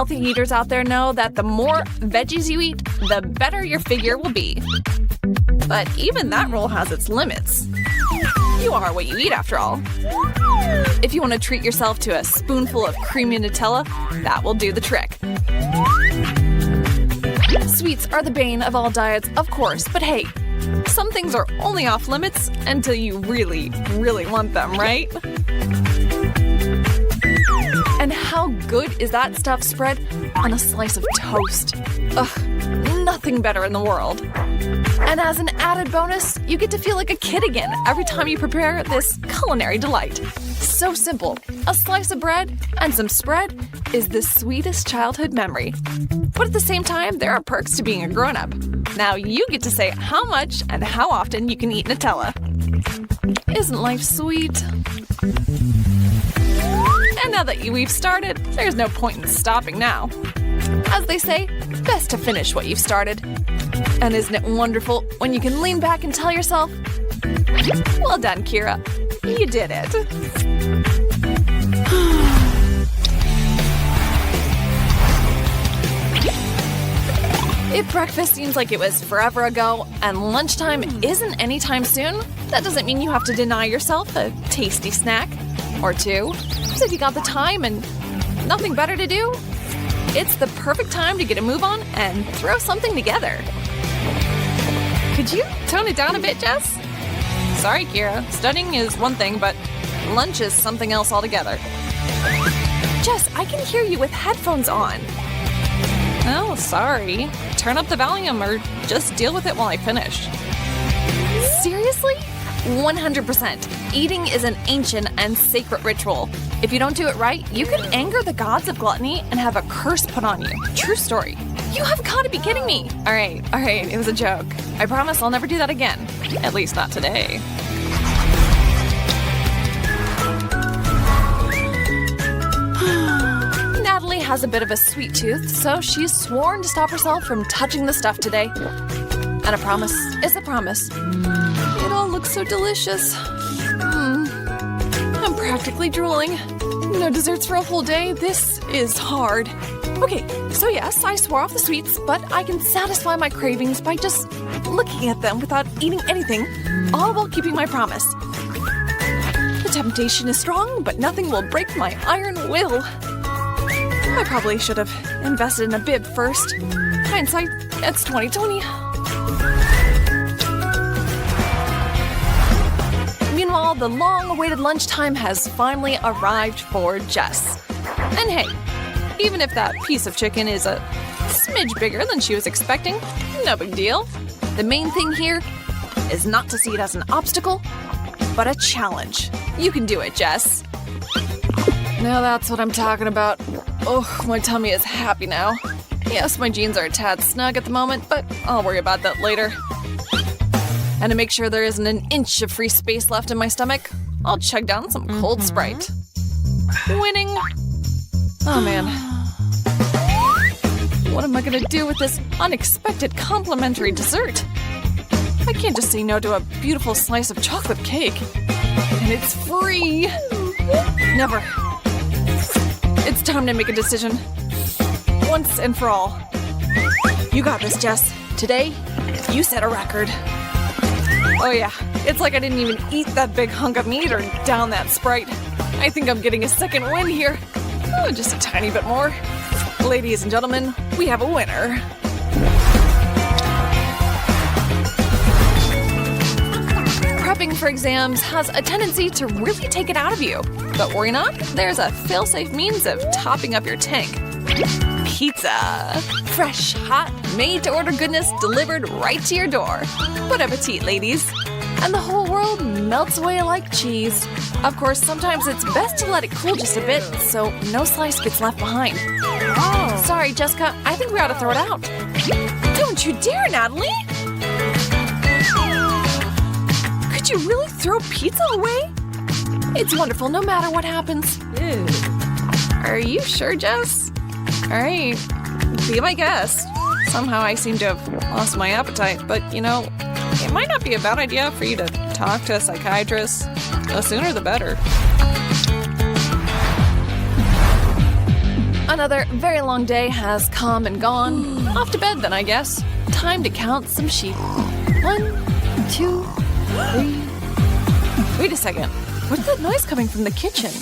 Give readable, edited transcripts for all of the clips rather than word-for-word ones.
healthy eaters out there know that the more veggies you eat, the better your figure will be. But even that rule has its limits. You are what you eat, after all. If you want to treat yourself to a spoonful of creamy Nutella, that will do the trick. Sweets are the bane of all diets, of course, but hey, some things are only off limits until you really, really want them, right? And how good is that stuffed spread on a slice of toast? Ugh, nothing better in the world. And as an added bonus, you get to feel like a kid again every time you prepare this culinary delight. So simple. A slice of bread and some spread is the sweetest childhood memory. But at the same time, there are perks to being a grown-up. Now you get to say how much and how often you can eat Nutella. Isn't life sweet? And now that we've started, there's no point in stopping now. As they say, best to finish what you've started. And isn't it wonderful when you can lean back and tell yourself, well done, Kira. You did it. If breakfast seems like it was forever ago and lunchtime isn't anytime soon, that doesn't mean you have to deny yourself a tasty snack or two. So if you got the time and nothing better to do, it's the perfect time to get a move on and throw something together. Could you tone it down a bit, Jess? Sorry, Kira. Studying is one thing, but lunch is something else altogether. Jess, I can hear you with headphones on. Oh, sorry. Turn up the volume or just deal with it while I finish. Seriously? 100%. Eating is an ancient and sacred ritual. If you don't do it right, you can anger the gods of gluttony and have a curse put on you. True story. You have got to be kidding me. All right, it was a joke. I promise I'll never do that again. At least not today. Natalie has a bit of a sweet tooth, so she's sworn to stop herself from touching the stuff today. And a promise is a promise. It all looks so delicious. I'm practically drooling. No desserts for a whole day. This is hard. Okay, so yes, I swore off the sweets, but I can satisfy my cravings by just looking at them without eating anything, all while keeping my promise. The temptation is strong, but nothing will break my iron will. I probably should have invested in a bib first. Hindsight, it's 2020. Meanwhile, the long-awaited lunchtime has finally arrived for Jess. And hey, even if that piece of chicken is a smidge bigger than she was expecting, no big deal. The main thing here is not to see it as an obstacle, but a challenge. You can do it, Jess. Now that's what I'm talking about. Oh, my tummy is happy now. Yes, my jeans are a tad snug at the moment, but I'll worry about that later. And to make sure there isn't an inch of free space left in my stomach, I'll chug down some cold Sprite. Winning. Oh man. What am I gonna do with this unexpected complimentary dessert? I can't just say no to a beautiful slice of chocolate cake. And it's free. Never. It's time to make a decision. Once and for all. You got this, Jess. Today, you set a record. Oh yeah, it's like I didn't even eat that big hunk of meat or down that Sprite. I think I'm getting a second win here. Oh, just a tiny bit more. Ladies and gentlemen, we have a winner. Prepping for exams has a tendency to really take it out of you. But worry not, there's a fail-safe means of topping up your tank. Pizza. Fresh, hot, made-to-order goodness delivered right to your door. Bon appetit, ladies. And the whole world melts away like cheese. Of course, sometimes it's best to let it cool just a bit so no slice gets left behind. Oh. Sorry, Jessica, I think we ought to throw it out. Don't you dare, Natalie! Could you really throw pizza away? It's wonderful no matter what happens. Ew. Are you sure, Jess? Alright, be my guest. Somehow I seem to have lost my appetite, but you know, it might not be a bad idea for you to talk to a psychiatrist. The sooner the better. Another very long day has come and gone. Off to bed then, I guess. Time to count some sheep. 1, 2, 3. Wait a second. Where's that noise coming from the kitchen?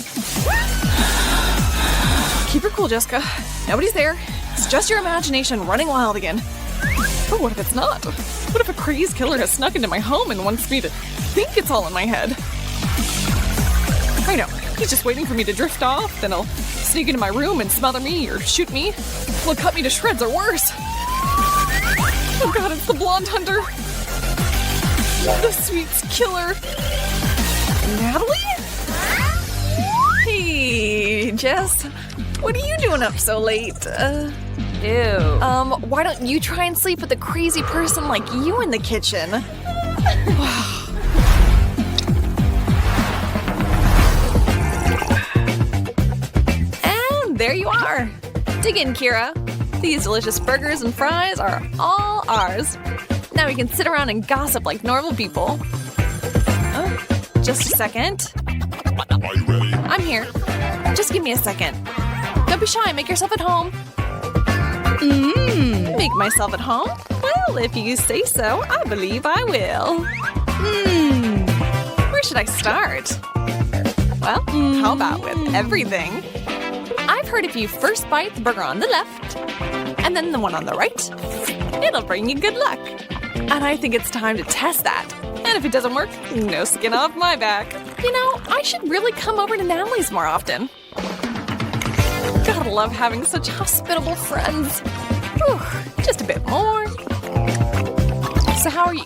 Keep her cool, Jessica. Nobody's there. It's just your imagination running wild again. But what if it's not? What if a crazed killer has snuck into my home and wants me to think it's all in my head? I know. He's just waiting for me to drift off, then he'll sneak into my room and smother me or shoot me. He'll cut me to shreds or worse. Oh god, it's the blonde hunter. The sweets killer. Natalie? Hey, Jess. What are you doing up so late? Ew. Why don't you try and sleep with a crazy person like you in the kitchen? And there you are. Dig in, Kira. These delicious burgers and fries are all ours. Now we can sit around and gossip like normal people. Oh, just a second. Are you ready? I'm here. Just give me a second. Don't be shy, make yourself at home. Make myself at home? Well, if you say so, I believe I will. Where should I start? Well, how about with everything? I've heard if you first bite the burger on the left, and then the one on the right, it'll bring you good luck. And I think it's time to test that. And if it doesn't work, no skin off my back. You know, I should really come over to Natalie's more often. Gotta love having such hospitable friends. Whew, just a bit more. So how are you?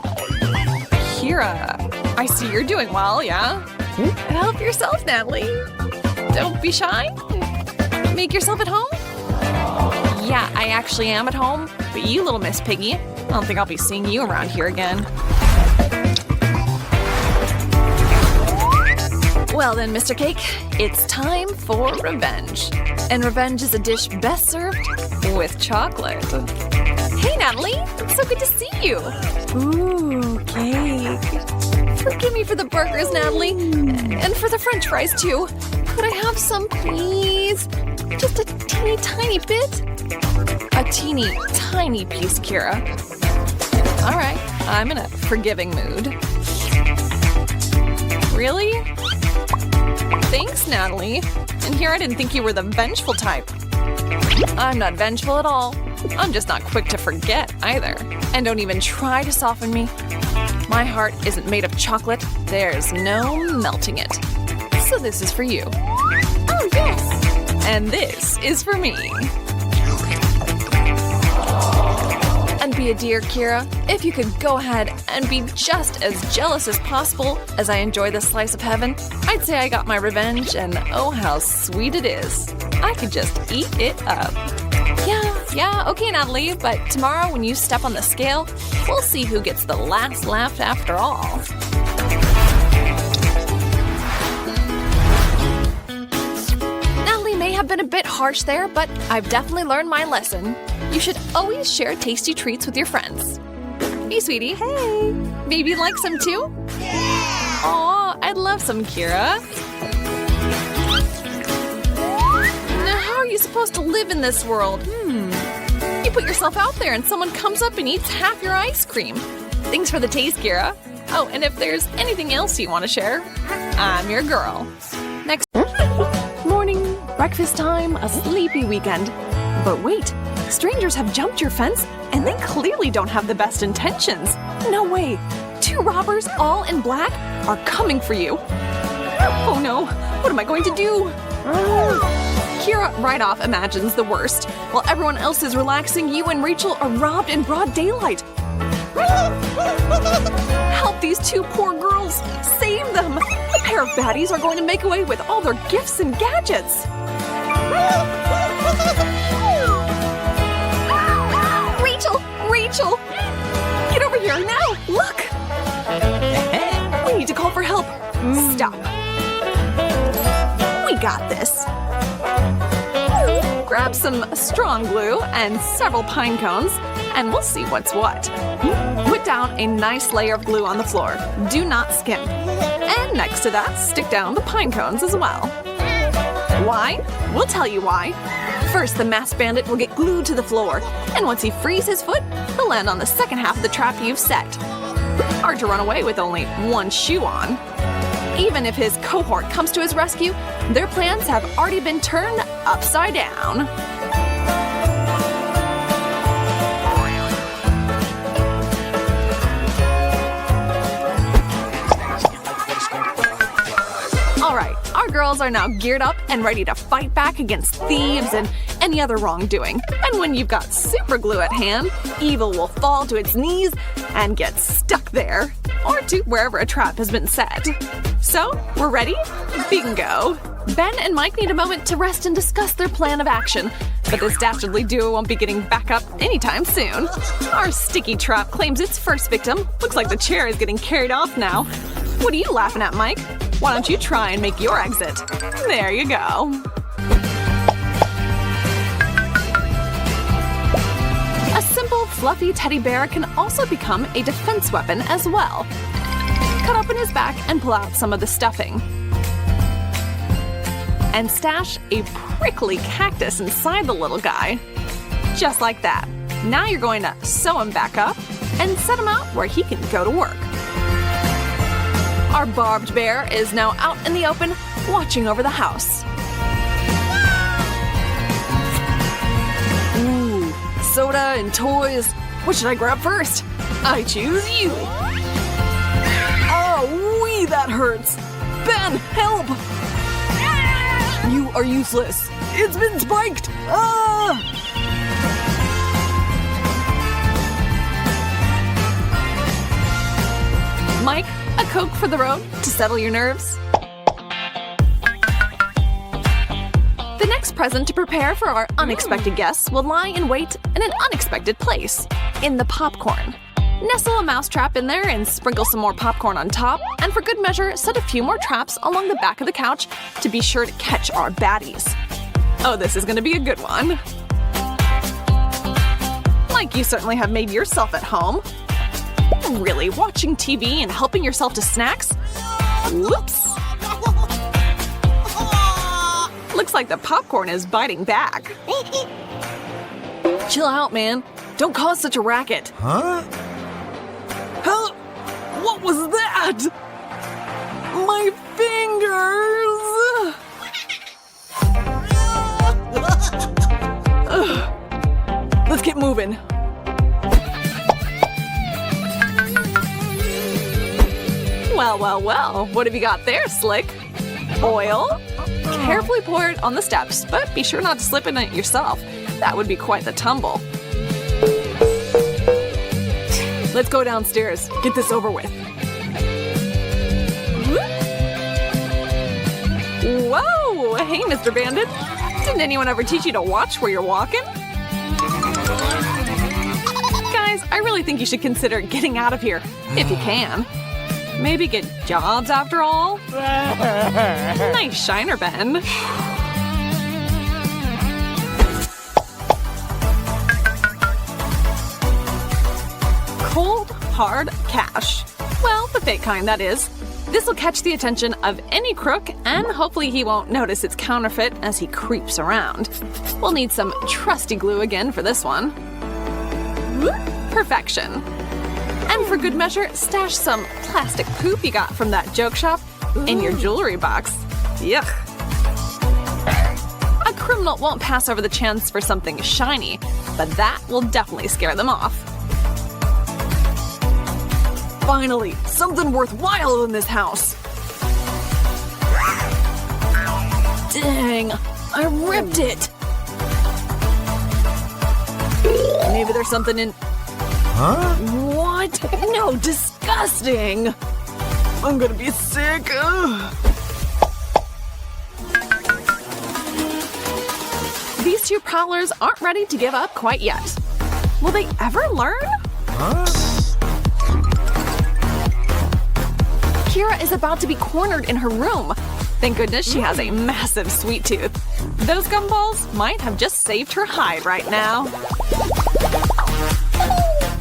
Kira, I see you're doing well, yeah? Help yourself, Natalie. Don't be shy. Make yourself at home? Yeah, I actually am at home. But you, little Miss Piggy, I don't think I'll be seeing you around here again. Well then, Mr. Cake, it's time for revenge. And revenge is a dish best served with chocolate. Hey, Natalie! It's so good to see you! Ooh, cake. Forgive me for the burgers, Natalie. And for the french fries, too. Could I have some, please? Just a teeny tiny bit? A teeny tiny piece, Kira. All right, I'm in a forgiving mood. Really? Thanks, Natalie. And here I didn't think you were the vengeful type. I'm not vengeful at all. I'm just not quick to forget either. And don't even try to soften me. My heart isn't made of chocolate. There's no melting it. So this is for you. Oh, yes! And this is for me. And be a dear, Kira. If you could go ahead and be just as jealous as possible as I enjoy this slice of heaven, I'd say I got my revenge, and oh, how sweet it is. I could just eat it up. Yeah, okay, Natalie, but tomorrow when you step on the scale, we'll see who gets the last laugh after all. Natalie may have been a bit harsh there, but I've definitely learned my lesson. You should always share tasty treats with your friends. Hey, sweetie. Hey. Maybe you'd like some too? Yeah! Aw, I'd love some, Kira. Now, how are you supposed to live in this world? You put yourself out there and someone comes up and eats half your ice cream. Thanks for the taste, Kira. Oh, and if there's anything else you want to share, I'm your girl. Next morning, breakfast time, a sleepy weekend. But wait, strangers have jumped your fence and they clearly don't have the best intentions. No way. 2 robbers, all in black, are coming for you. Oh no, what am I going to do? Kira right off imagines the worst. While everyone else is relaxing, you and Rachel are robbed in broad daylight. Help these 2 poor girls! Save them! A pair of baddies are going to make away with all their gifts and gadgets! Rachel! Get over here now! Look! We need to call for help. Stop. We got this. Grab some strong glue and several pine cones, and we'll see what's what. Put down a nice layer of glue on the floor. Do not skimp. And next to that, stick down the pine cones as well. Why? We'll tell you why. First, the masked bandit will get glued to the floor, and once he frees his foot, he'll land on the second half of the trap you've set. Hard to run away with only one shoe on. Even if his cohort comes to his rescue, their plans have already been turned upside down. Alright, our girls are now geared up and ready to fight back against thieves and any other wrongdoing. And when you've got super glue at hand, evil will fall to its knees and get stuck there, or to wherever a trap has been set. So, we're ready? Bingo! Ben and Mike need a moment to rest and discuss their plan of action, but this dastardly duo won't be getting back up anytime soon. Our sticky trap claims its first victim. Looks like the chair is getting carried off now. What are you laughing at, Mike? Why don't you try and make your exit? There you go. A simple, fluffy teddy bear can also become a defense weapon as well. Cut open his back and pull out some of the stuffing. And stash a prickly cactus inside the little guy. Just like that. Now you're going to sew him back up and set him out where he can go to work. Our barbed bear is now out in the open, watching over the house. Ooh, soda and toys. What should I grab first? I choose you. Oh, wee, that hurts. Ben, help! You are useless. It's been spiked. Ah! Mike, a Coke for the road to settle your nerves? The next present to prepare for our unexpected guests will lie in wait in an unexpected place, in the popcorn. Nestle a mousetrap in there and sprinkle some more popcorn on top, and for good measure, set a few more traps along the back of the couch to be sure to catch our baddies. Oh, this is gonna be a good one. Like you certainly have made yourself at home. Really, watching TV and helping yourself to snacks? Whoops! Looks like the popcorn is biting back. Chill out, man. Don't cause such a racket. Huh? Huh? What was that? My fingers! Ugh. Let's get moving. Well, well, well, what have you got there, Slick? Oil? Carefully pour it on the steps, but be sure not to slip in it yourself. That would be quite the tumble. Let's go downstairs. Get this over with. Whoa! Hey, Mr. Bandit. Didn't anyone ever teach you to watch where you're walking? Guys, I really think you should consider getting out of here, if you can. Maybe get jobs after all? Nice shiner, Ben. Cold, hard cash. Well, the fake kind, that is. This'll catch the attention of any crook, and hopefully he won't notice it's counterfeit as he creeps around. We'll need some trusty glue again for this one. Perfection. And for good measure, stash some plastic poop you got from that joke shop in your jewelry box. Yuck. A criminal won't pass over the chance for something shiny, but that will definitely scare them off. Finally, something worthwhile in this house. Dang, I ripped it. Maybe there's something in... Huh? What? No, disgusting! I'm gonna be sick. Ugh. These two prowlers aren't ready to give up quite yet. Will they ever learn? Huh? Kira is about to be cornered in her room. Thank goodness she has a massive sweet tooth. Those gumballs might have just saved her hide right now.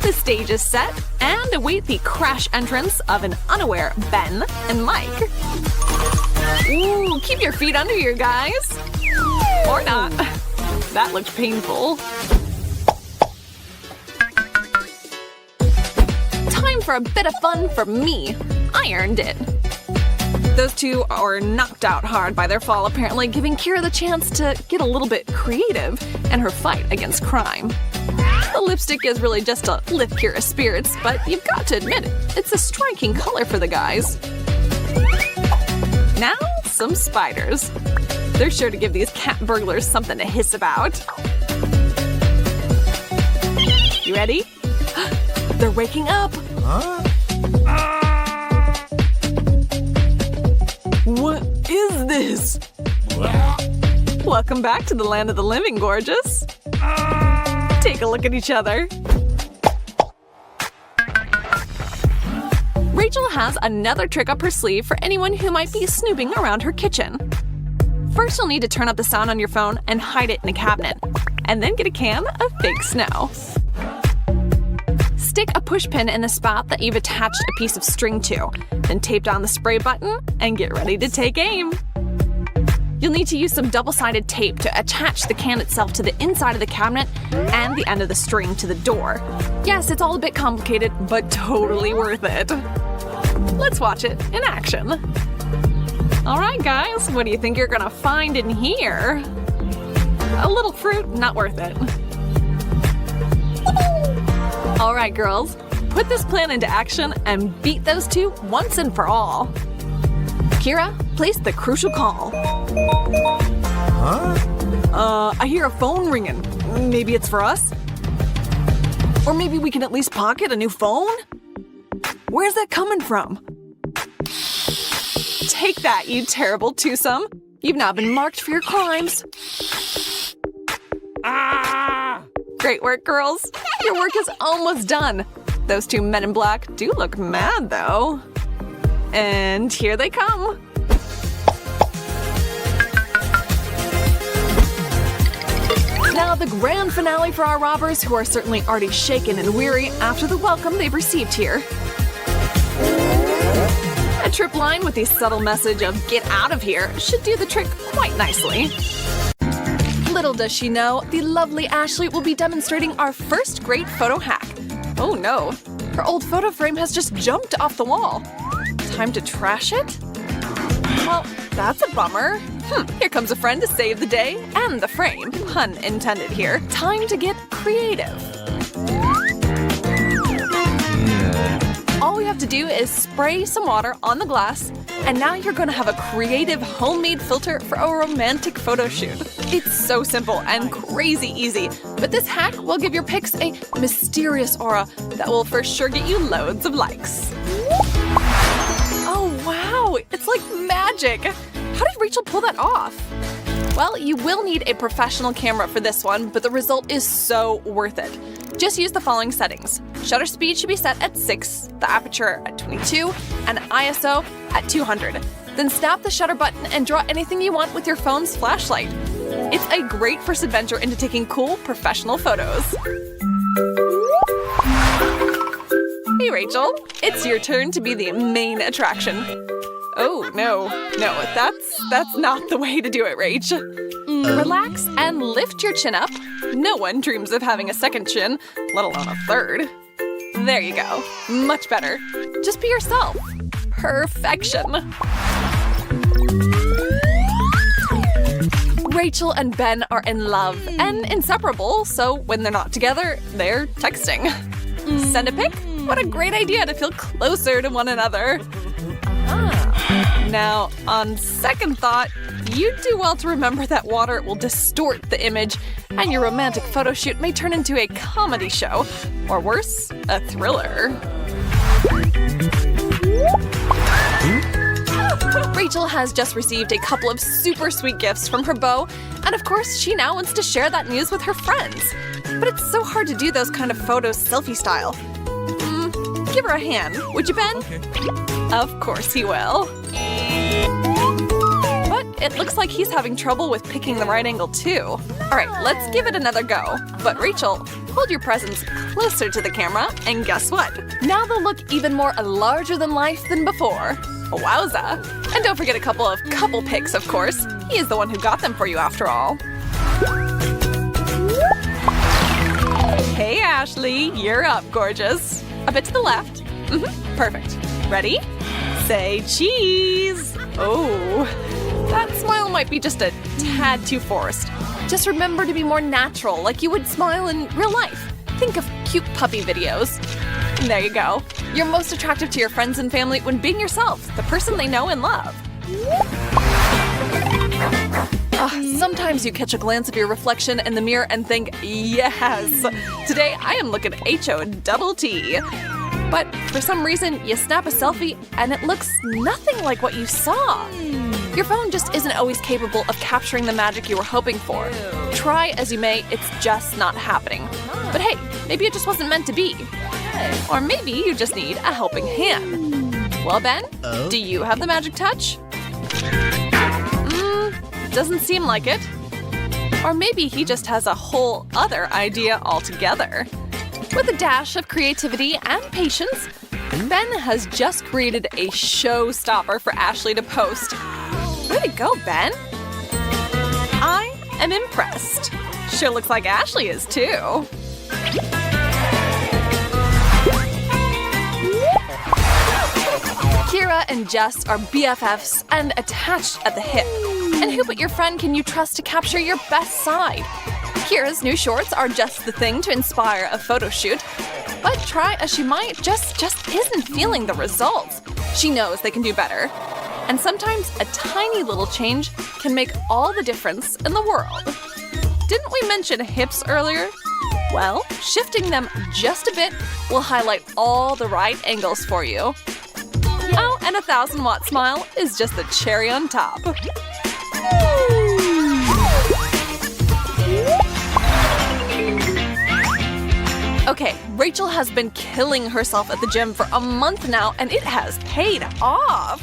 The stage is set, and await the crash entrance of an unaware Ben and Mike. Ooh, keep your feet under you, guys. Or not. that looked painful. Time for a bit of fun for me. I earned it. Those two are knocked out hard by their fall, apparently giving Kira the chance to get a little bit creative in her fight against crime. The lipstick is really just to lift Kira's spirits, but you've got to admit it, it's a striking color for the guys. Now, some spiders. They're sure to give these cat burglars something to hiss about. You ready? They're waking up. Huh? What is this? Welcome back to the land of the living, gorgeous. Take a look at each other. Rachel has another trick up her sleeve for anyone who might be snooping around her kitchen. First, you'll need to turn up the sound on your phone and hide it in a cabinet, and then get a can of fake snow. Stick a push pin in the spot that you've attached a piece of string to, then tape down the spray button and get ready to take aim. You'll need to use some double-sided tape to attach the can itself to the inside of the cabinet and the end of the string to the door. Yes, it's all a bit complicated, but totally worth it. Let's watch it in action. Alright guys, what do you think you're gonna find in here? A little fruit, not worth it. Alright girls, put this plan into action and beat those two once and for all. Kira, place the crucial call. Huh? I hear a phone ringing. Maybe it's for us? Or maybe we can at least pocket a new phone? Where's that coming from? Take that, you terrible twosome. You've now been marked for your crimes. Ah! Great work, girls. Your work is almost done. Those two men in black do look mad, though. And here they come. Now the grand finale for our robbers, who are certainly already shaken and weary after the welcome they've received here. A trip line with the subtle message of "get out of here" should do the trick quite nicely. Little does she know, the lovely Ashley will be demonstrating our first great photo hack. Oh no, her old photo frame has just jumped off the wall. Time to trash it? Well, that's a bummer. Here comes a friend to save the day and the frame. Pun intended here. Time to get creative. All we have to do is spray some water on the glass, and now you're gonna have a creative homemade filter for a romantic photo shoot. It's so simple and crazy easy, but this hack will give your pics a mysterious aura that will for sure get you loads of likes. Oh wow, it's like magic! How did Rachel pull that off? Well, you will need a professional camera for this one, but the result is so worth it. Just use the following settings. Shutter speed should be set at 6, the aperture at 22, and ISO at 200. Then snap the shutter button and draw anything you want with your phone's flashlight. It's a great first adventure into taking cool, professional photos. Hey Rachel, it's your turn to be the main attraction. Oh no, that's not the way to do it, Rach. Relax and lift your chin up. No one dreams of having a second chin, let alone a third. There you go, much better. Just be yourself. Perfection. Rachel and Ben are in love and inseparable, so when they're not together, they're texting. Send a pic? What a great idea to feel closer to one another. Now, on second thought, you'd do well to remember that water will distort the image, and your romantic photo shoot may turn into a comedy show, or worse, a thriller. Rachel has just received a couple of super sweet gifts from her beau, and of course, she now wants to share that news with her friends. But it's so hard to do those kind of photos selfie style. Give her a hand, would you, Ben? Okay. Of course he will. But it looks like he's having trouble with picking the right angle too. Alright, let's give it another go. But Rachel, hold your presents closer to the camera, and guess what? Now they'll look even more larger than life than before. Wowza! And don't forget a couple of couple pics, of course. He is the one who got them for you after all. Hey, Ashley, you're up, gorgeous. A bit to the left. Perfect. Ready? Say cheese. Oh, that smile might be just a tad too forced. Just remember to be more natural, like you would smile in real life. Think of cute puppy videos. There you go. You're most attractive to your friends and family when being yourself, the person they know and love. Sometimes you catch a glance of your reflection in the mirror and think, yes, today I am looking HOT. But for some reason, you snap a selfie and it looks nothing like what you saw. Your phone just isn't always capable of capturing the magic you were hoping for. Try as you may, it's just not happening. But hey, maybe it just wasn't meant to be. Or maybe you just need a helping hand. Well, Ben, do you have the magic touch? Doesn't seem like it. Or maybe he just has a whole other idea altogether. With a dash of creativity and patience, Ben has just created a showstopper for Ashley to post. Way to go, Ben! I am impressed. Sure looks like Ashley is too. Kira and Jess are BFFs and attached at the hip. And who but your friend can you trust to capture your best side? Kira's new shorts are just the thing to inspire a photo shoot. But try as she might, Jess just isn't feeling the results. She knows they can do better. And sometimes a tiny little change can make all the difference in the world. Didn't we mention hips earlier? Well, shifting them just a bit will highlight all the right angles for you. Oh, and a 1,000-watt smile is just the cherry on top. Okay, Rachel has been killing herself at the gym for a month now, and it has paid off.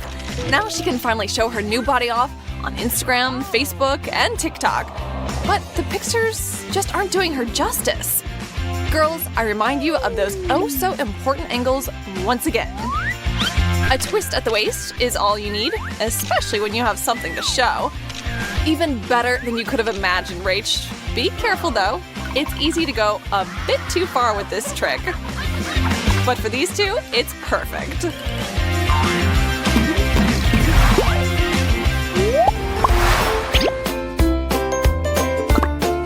Now she can finally show her new body off on Instagram, Facebook, and TikTok. But the pictures just aren't doing her justice. Girls, I remind you of those oh-so-important angles once again. A twist at the waist is all you need, especially when you have something to show. Even better than you could have imagined, Rach. Be careful though, it's easy to go a bit too far with this trick. But for these two, it's perfect.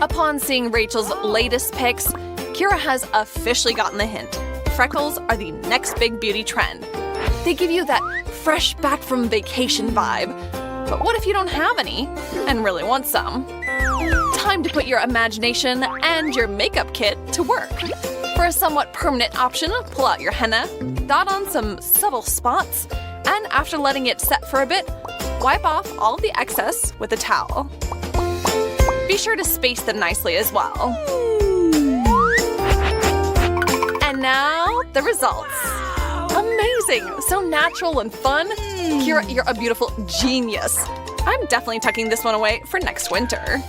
Upon seeing Rachel's latest pics, Kira has officially gotten the hint. Freckles are the next big beauty trend. They give you that fresh back from vacation vibe. But what if you don't have any and really want some? Time to put your imagination and your makeup kit to work. For a somewhat permanent option, pull out your henna, dot on some subtle spots, and after letting it set for a bit, wipe off all of the excess with a towel. Be sure to space them nicely as well. And now, the results. Amazing! So natural and fun. Kira, you're a beautiful genius. I'm definitely tucking this one away for next winter.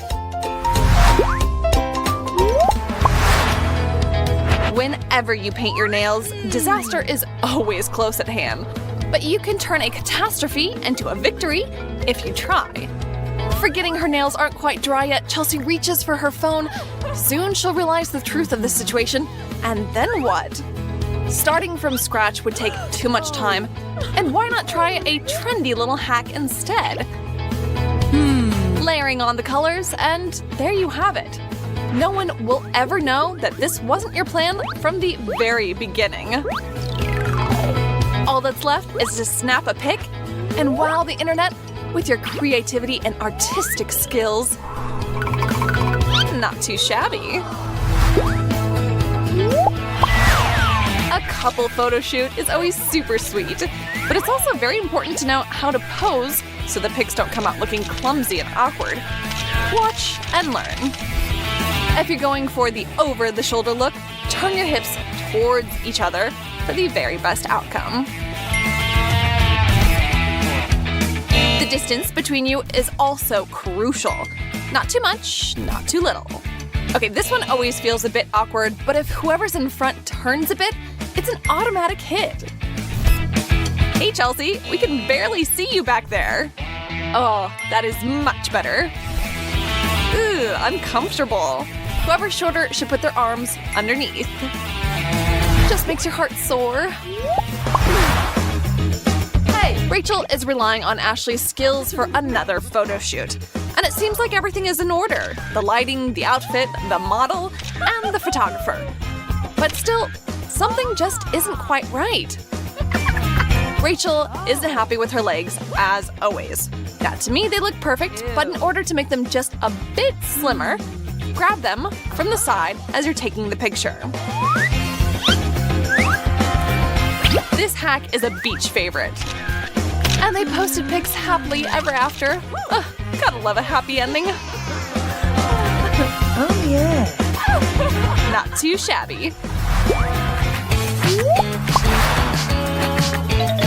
Whenever you paint your nails, disaster is always close at hand. But you can turn a catastrophe into a victory if you try. Forgetting her nails aren't quite dry yet, Chelsea reaches for her phone. Soon she'll realize the truth of the situation. And then what? Starting from scratch would take too much time. And why not try a trendy little hack instead? Layering on the colors, and there you have it. No one will ever know that this wasn't your plan from the very beginning. All that's left is to snap a pic and wow the internet with your creativity and artistic skills. Not too shabby. A couple photo shoot is always super sweet, but it's also very important to know how to pose so the pics don't come out looking clumsy and awkward. Watch and learn. If you're going for the over-the-shoulder look, turn your hips towards each other for the very best outcome. The distance between you is also crucial. Not too much, not too little. Okay, this one always feels a bit awkward, but if whoever's in front turns a bit, it's an automatic hit. Hey, Chelsea, we can barely see you back there. Oh, that is much better. Ooh, uncomfortable. Whoever's shorter should put their arms underneath. Just makes your heart soar. Hey, Rachel is relying on Ashley's skills for another photo shoot. And it seems like everything is in order. The lighting, the outfit, the model, and the photographer. But still, something just isn't quite right. Rachel isn't happy with her legs, as always. Now, to me, they look perfect, but in order to make them just a bit slimmer, grab them from the side as you're taking the picture. This hack is a beach favorite. And they posted pics happily ever after. Ugh, gotta love a happy ending. Oh, yeah. Not too shabby.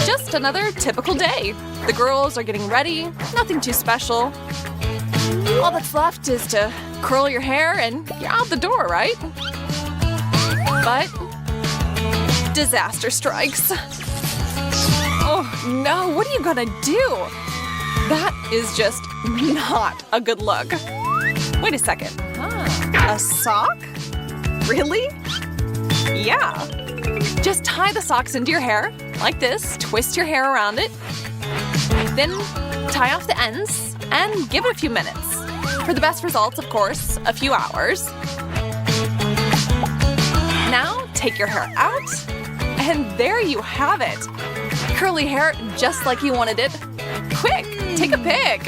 Just another typical day. The girls are getting ready, nothing too special. All that's left is to curl your hair and you're out the door, right? But disaster strikes. Oh no, what are you gonna do? That is just not a good look. Wait a second. A sock? Really? Yeah. Just tie the socks into your hair, like this, twist your hair around it, then tie off the ends and give it a few minutes. For the best results, of course, a few hours. Now, take your hair out, and there you have it. Curly hair just like you wanted it. Quick, take a pic.